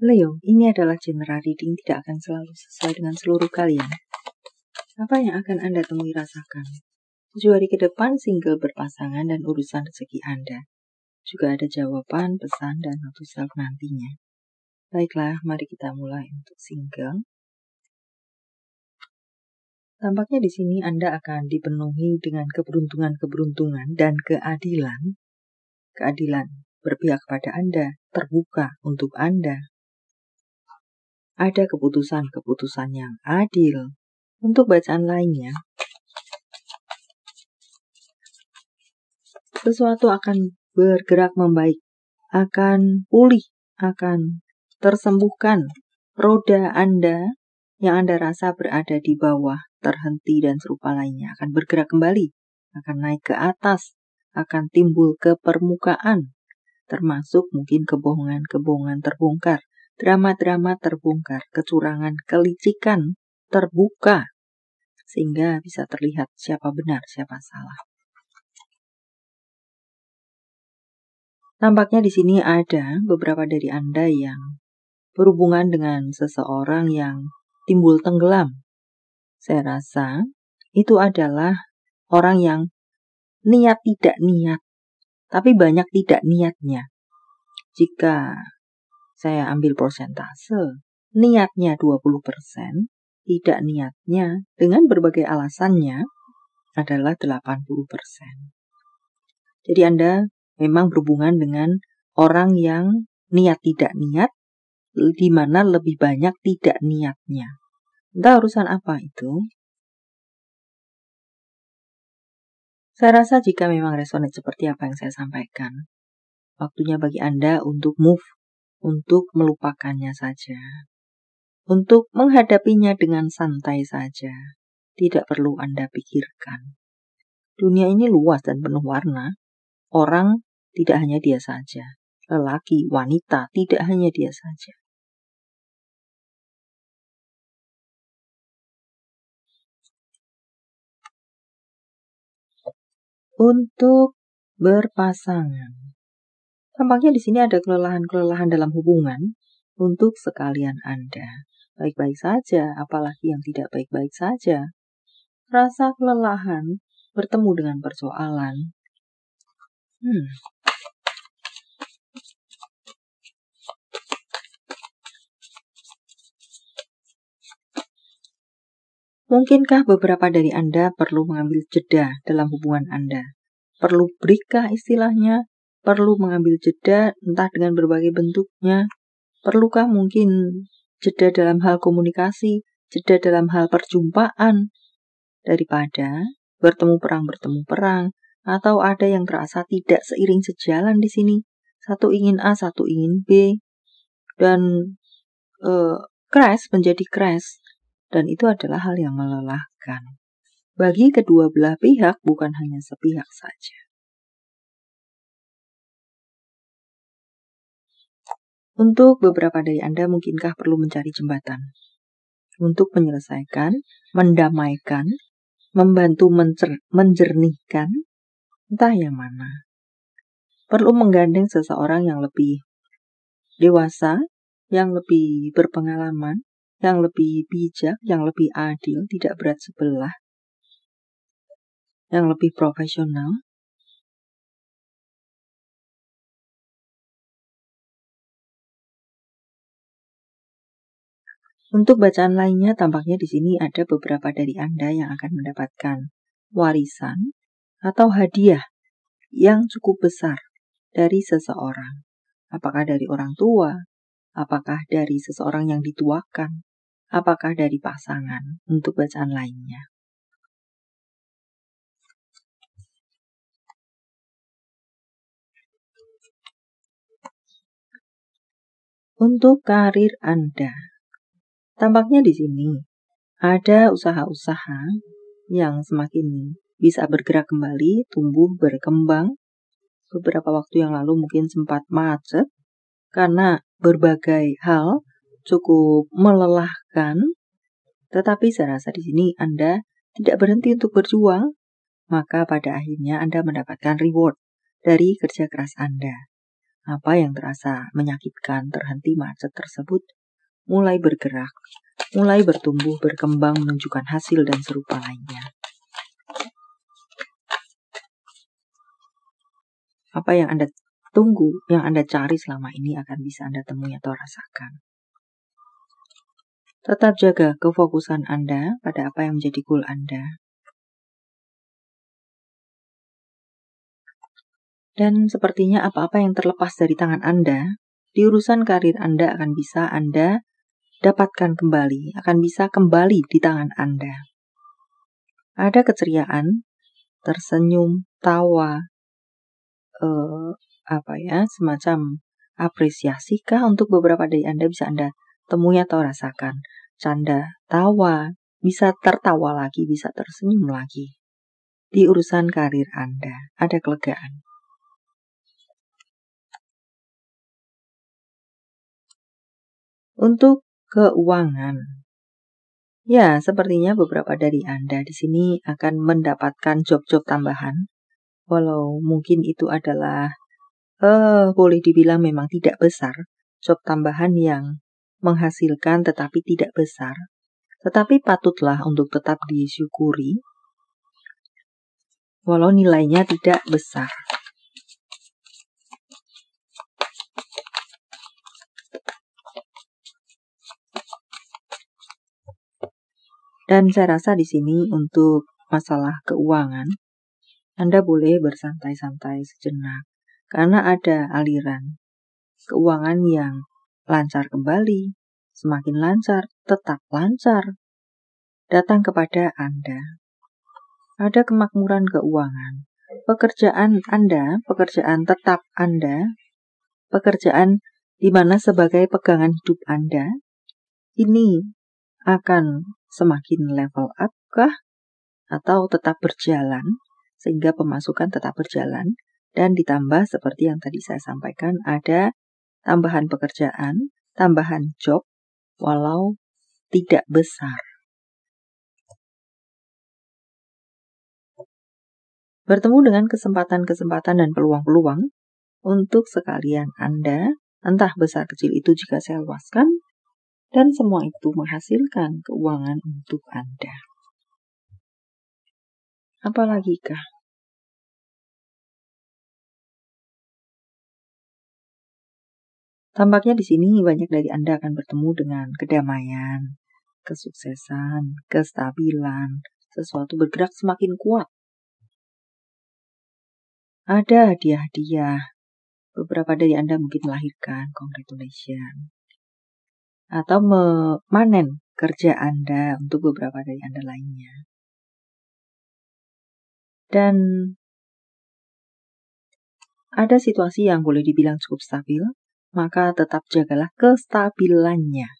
Leo, ini adalah general reading, tidak akan selalu sesuai dengan seluruh kalian. Apa yang akan Anda temui rasakan? 7 hari ke depan single berpasangan dan urusan rezeki Anda. Juga ada jawaban, pesan, dan note self nantinya. Baiklah, mari kita mulai untuk single. Tampaknya di sini Anda akan dipenuhi dengan keberuntungan-keberuntungan dan keadilan. Keadilan berpihak pada Anda, terbuka untuk Anda. Ada keputusan-keputusan yang adil. Untuk bacaan lainnya, sesuatu akan bergerak membaik, akan pulih, akan tersembuhkan. Roda Anda yang Anda rasa berada di bawah, terhenti dan serupa lainnya akan bergerak kembali, akan naik ke atas, akan timbul ke permukaan, termasuk mungkin kebohongan-kebohongan terbongkar, drama-drama terbongkar, kecurangan, kelicikan terbuka, sehingga bisa terlihat siapa benar, siapa salah. Tampaknya di sini ada beberapa dari Anda yang berhubungan dengan seseorang yang timbul tenggelam. Saya rasa itu adalah orang yang niat tidak niat, tapi banyak tidak niatnya. Jika saya ambil persentase, niatnya 20%, tidak niatnya dengan berbagai alasannya adalah 80%. Jadi Anda memang berhubungan dengan orang yang niat tidak niat, di mana lebih banyak tidak niatnya. Entah urusan apa itu. Saya rasa jika memang resonate seperti apa yang saya sampaikan, waktunya bagi Anda untuk move, untuk melupakannya saja, untuk menghadapinya dengan santai saja. Tidak perlu Anda pikirkan. Dunia ini luas dan penuh warna. Orang tidak hanya dia saja. Lelaki, wanita, tidak hanya dia saja. Untuk berpasangan, tampaknya di sini ada kelelahan-kelelahan dalam hubungan untuk sekalian Anda. Baik-baik saja, apalagi yang tidak baik-baik saja. Rasa kelelahan bertemu dengan persoalan. Mungkinkah beberapa dari Anda perlu mengambil jeda dalam hubungan Anda? Perlu break kah istilahnya? Perlu mengambil jeda entah dengan berbagai bentuknya? Perlukah mungkin jeda dalam hal komunikasi, jeda dalam hal perjumpaan? Daripada bertemu perang, atau ada yang terasa tidak seiring sejalan di sini. Satu ingin A, satu ingin B, dan crash menjadi crash. Dan itu adalah hal yang melelahkan. Bagi kedua belah pihak, bukan hanya sepihak saja. Untuk beberapa dari Anda, mungkinkah perlu mencari jembatan? Untuk menyelesaikan, mendamaikan, membantu menjernihkan, entah yang mana. Perlu menggandeng seseorang yang lebih dewasa, yang lebih berpengalaman, yang lebih bijak, yang lebih adil, tidak berat sebelah, yang lebih profesional. Untuk bacaan lainnya, tampaknya di sini ada beberapa dari Anda yang akan mendapatkan warisan atau hadiah yang cukup besar dari seseorang. Apakah dari orang tua? Apakah dari seseorang yang dituakan? Apakah dari pasangan? Untuk bacaan lainnya. Untuk karir Anda, tampaknya di sini ada usaha-usaha yang semakin bisa bergerak kembali, tumbuh, berkembang. Beberapa waktu yang lalu mungkin sempat macet karena berbagai hal cukup melelahkan. Tetapi saya rasa di sini Anda tidak berhenti untuk berjuang, maka pada akhirnya Anda mendapatkan reward dari kerja keras Anda. apa yang terasa menyakitkan, terhenti macet tersebut mulai bergerak, mulai bertumbuh, berkembang, menunjukkan hasil dan serupa lainnya. Apa yang Anda tunggu, yang Anda cari selama ini akan bisa Anda temui atau rasakan. Tetap jaga kefokusan Anda pada apa yang menjadi goal Anda. Dan sepertinya apa-apa yang terlepas dari tangan Anda, di urusan karir Anda akan bisa Anda dapatkan kembali, akan bisa kembali di tangan Anda. Ada keceriaan, tersenyum, tawa, semacam apresiasi kah untuk beberapa dari Anda bisa Anda temui atau rasakan. Canda, tawa, bisa tertawa lagi, bisa tersenyum lagi. Di urusan karir Anda, ada kelegaan. Untuk keuangan, ya sepertinya beberapa dari Anda di sini akan mendapatkan job-job tambahan, walau mungkin itu adalah boleh dibilang memang tidak besar, job tambahan yang menghasilkan tetapi tidak besar, tetapi patutlah untuk tetap disyukuri, walau nilainya tidak besar. Dan saya rasa di sini untuk masalah keuangan, Anda boleh bersantai-santai sejenak, karena ada aliran keuangan yang lancar kembali, semakin lancar, tetap lancar, datang kepada Anda. Ada kemakmuran keuangan. Pekerjaan Anda, pekerjaan tetap Anda, pekerjaan di mana sebagai pegangan hidup Anda, ini akan semakin level up kah? Atau tetap berjalan, sehingga pemasukan tetap berjalan, dan ditambah seperti yang tadi saya sampaikan, ada tambahan pekerjaan, tambahan job, walau tidak besar. Bertemu dengan kesempatan-kesempatan dan peluang-peluang untuk sekalian Anda, entah besar kecil itu jika saya luaskan, dan semua itu menghasilkan keuangan untuk Anda. Apalagi kah? Tampaknya di sini banyak dari Anda akan bertemu dengan kedamaian, kesuksesan, kestabilan, sesuatu bergerak semakin kuat. Ada hadiah-hadiah. Beberapa dari Anda mungkin melahirkan, congratulations. Atau memanen kerja Anda untuk beberapa dari Anda lainnya. Dan ada situasi yang boleh dibilang cukup stabil, maka tetap jagalah kestabilannya.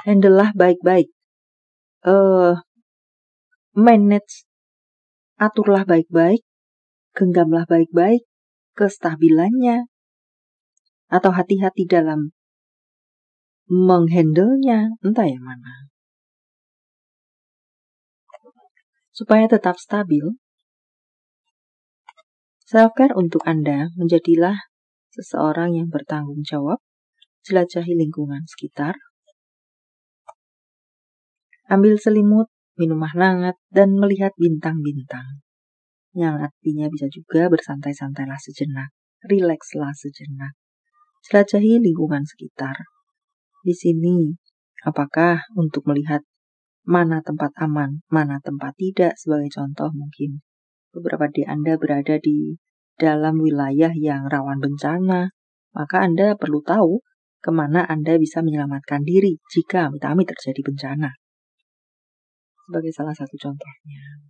Handle-lah baik-baik. Manage, aturlah baik-baik, genggamlah baik-baik kestabilannya. Atau hati-hati dalam menghandle-nya, entah yang mana. Supaya tetap stabil, self-care untuk Anda menjadilah seseorang yang bertanggung jawab, jelajahi lingkungan sekitar, ambil selimut, minum hangat, dan melihat bintang-bintang. Yang artinya bisa juga bersantai-santailah sejenak, rilekslah sejenak, jelajahi lingkungan sekitar. Di sini, apakah untuk melihat mana tempat aman, mana tempat tidak, sebagai contoh mungkin beberapa dari Anda berada di dalam wilayah yang rawan bencana, maka Anda perlu tahu kemana Anda bisa menyelamatkan diri jika amit-amit terjadi bencana. Sebagai salah satu contohnya.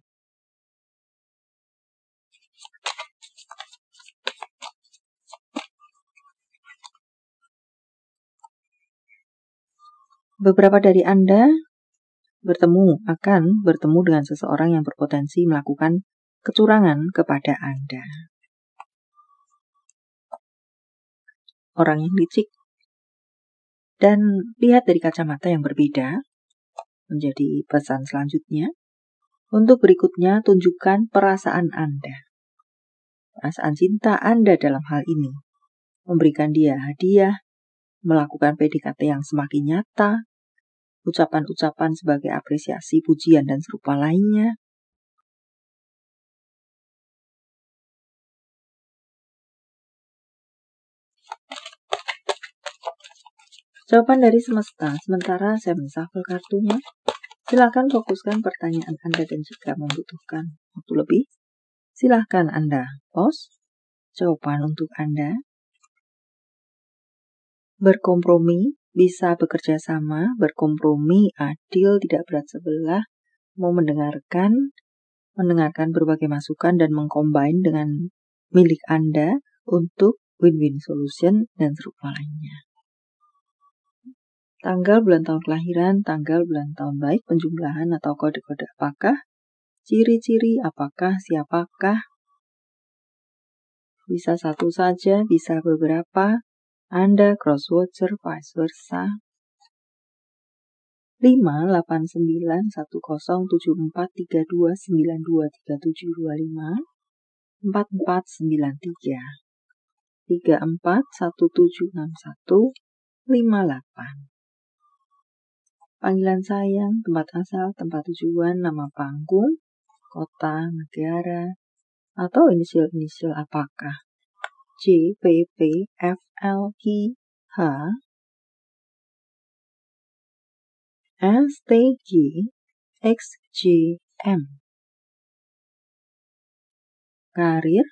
Beberapa dari Anda akan bertemu dengan seseorang yang berpotensi melakukan kecurangan kepada Anda. Orang yang licik. Dan lihat dari kacamata yang berbeda, menjadi pesan selanjutnya. Untuk berikutnya, tunjukkan perasaan Anda. perasaan cinta Anda dalam hal ini. Memberikan dia hadiah, melakukan PDKT yang semakin nyata, ucapan-ucapan sebagai apresiasi, pujian, dan serupa lainnya. Jawaban dari semesta, sementara saya menshuffle kartunya. Silakan fokuskan pertanyaan Anda dan jika membutuhkan waktu lebih, silakan Anda pause. Jawaban untuk Anda. Berkompromi, bisa bekerja sama, berkompromi, adil, tidak berat sebelah, mau mendengarkan berbagai masukan dan mengcombine dengan milik Anda untuk win-win solution dan serupa lainnya. Tanggal, bulan, tahun kelahiran, tanggal, bulan, tahun baik, penjumlahan atau kode-kode apakah, ciri-ciri apakah, siapakah, bisa satu saja, bisa beberapa, Anda crosswatcher, vice versa. 5, 8, 9, 10, 74, 32, 92, 37, 25, 44, 93, 34, 1761, 58. Panggilan sayang, tempat asal, tempat tujuan, nama panggung, kota, negara, atau inisial-inisial apakah? J, P, P, F, L, I, H, S, T, G, X, J, M. Karir,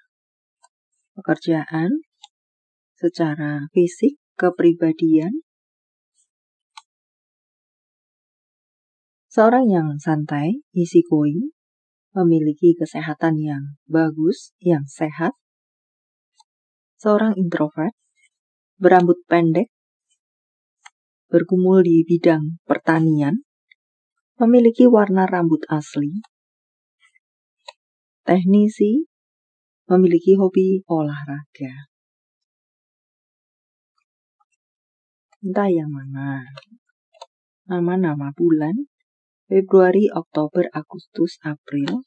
pekerjaan, secara fisik, kepribadian. Seorang yang santai, easy going, memiliki kesehatan yang bagus, yang sehat. Seorang introvert, berambut pendek, bergumul di bidang pertanian, memiliki warna rambut asli. Teknisi, memiliki hobi olahraga. Entah yang mana. Nama-nama bulan, Februari, Oktober, Agustus, April.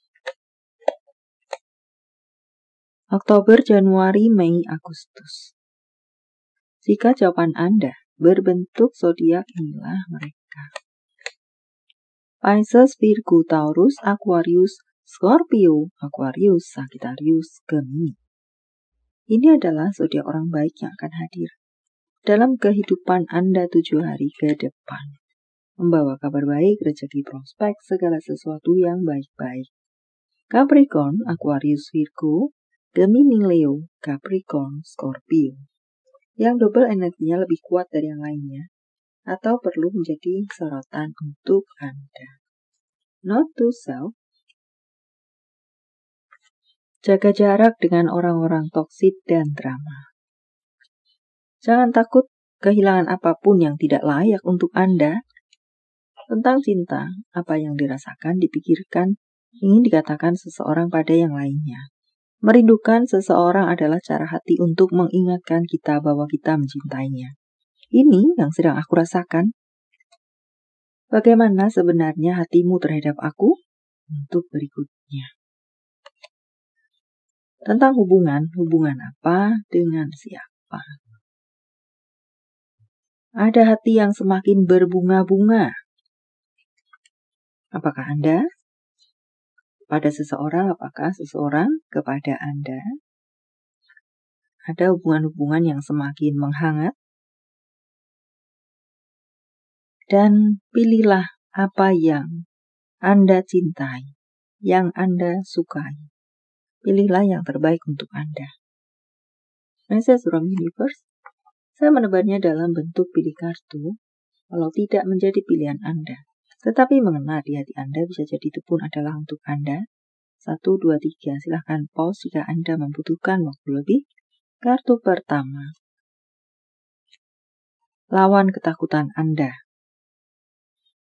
Oktober, Januari, Mei, Agustus. Jika jawaban Anda berbentuk zodiak, inilah mereka. Pisces, Virgo, Taurus, Aquarius, Scorpio, Aquarius, Sagittarius, Gemini. Ini adalah zodiak orang baik yang akan hadir dalam kehidupan Anda 7 hari ke depan. Membawa kabar baik, rezeki, prospek, segala sesuatu yang baik-baik. Capricorn, Aquarius, Virgo, Gemini, Leo, Capricorn, Scorpio. Yang double energinya lebih kuat dari yang lainnya, atau perlu menjadi sorotan untuk Anda. Note to self, jaga jarak dengan orang-orang toksik dan drama. Jangan takut kehilangan apapun yang tidak layak untuk Anda. Tentang cinta, apa yang dirasakan, dipikirkan, ingin dikatakan seseorang pada yang lainnya. Merindukan seseorang adalah cara hati untuk mengingatkan kita bahwa kita mencintainya. Ini yang sedang aku rasakan. Bagaimana sebenarnya hatimu terhadap aku? Untuk berikutnya. Tentang hubungan apa dengan siapa? Ada hati yang semakin berbunga-bunga. Apakah Anda pada seseorang, apakah seseorang kepada Anda? Ada hubungan-hubungan yang semakin menghangat. Dan pilihlah apa yang Anda cintai, yang Anda sukai. Pilihlah yang terbaik untuk Anda. Message from Universe. Saya menebarnya dalam bentuk pilih kartu, walau tidak menjadi pilihan Anda. Tetapi mengena di hati Anda, bisa jadi itu pun adalah untuk Anda. 1, 2, 3, silahkan pause jika Anda membutuhkan waktu lebih. Kartu pertama. Lawan ketakutan Anda.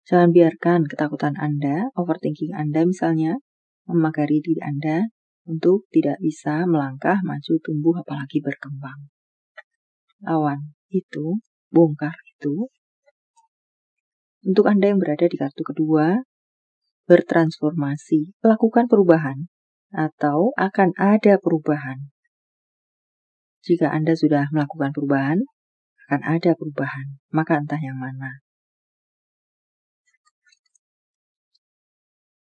Jangan biarkan ketakutan Anda, overthinking Anda misalnya, memagari diri Anda untuk tidak bisa melangkah, maju, tumbuh, apalagi berkembang. Lawan itu, bongkar itu. Untuk Anda yang berada di kartu kedua, bertransformasi, lakukan perubahan atau akan ada perubahan. Jika Anda sudah melakukan perubahan, akan ada perubahan, maka entah yang mana.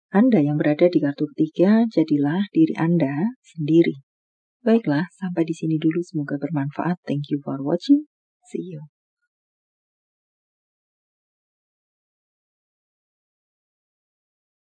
Anda yang berada di kartu ketiga, jadilah diri Anda sendiri. Baiklah, sampai di sini dulu. Semoga bermanfaat. Thank you for watching. See you.